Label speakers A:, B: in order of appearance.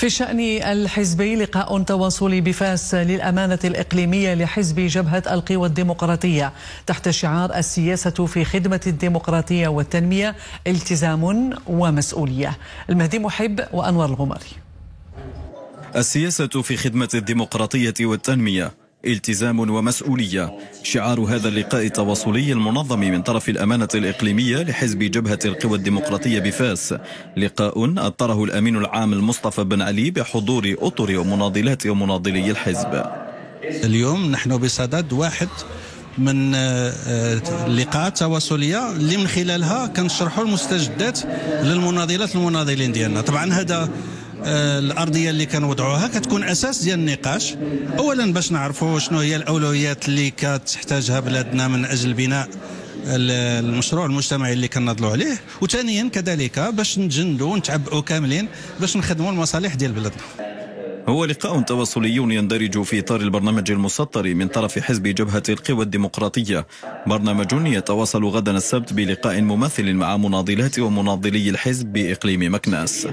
A: في الشأن الحزبي، لقاء تواصلي بفاس للأمانة الإقليمية لحزب جبهة القوى الديمقراطية تحت شعار السياسة في خدمة الديمقراطية والتنمية، التزام ومسؤولية. المهدي محب وأنور الغماري.
B: السياسة في خدمة الديمقراطية والتنمية، التزام ومسؤولية، شعار هذا اللقاء التواصلي المنظم من طرف الأمانة الإقليمية لحزب جبهة القوى الديمقراطية بفاس. لقاء أطره الأمين العام المصطفى بن علي بحضور أطر ومناضلات ومناضلي الحزب.
C: اليوم نحن بصدد واحد من لقاءات تواصلية اللي من خلالها كنشرحوا المستجدات للمناضلات المناضلين ديالنا. طبعا هذا الأرضية اللي كنوضعوها كتكون أساس ديال النقاش، أولا باش نعرفوا شنو هي الأولويات اللي كتحتاجها بلادنا من أجل بناء المشروع المجتمعي اللي كنناضلوا عليه، وثانيا كذلك باش نتجندوا ونتعبئوا كاملين باش نخدموا المصالح ديال بلادنا.
B: هو لقاء تواصلي يندرج في إطار البرنامج المسطر من طرف حزب جبهة القوى الديمقراطية، برنامج يتواصل غدا السبت بلقاء مماثل مع مناضلات ومناضلي الحزب بإقليم مكناس.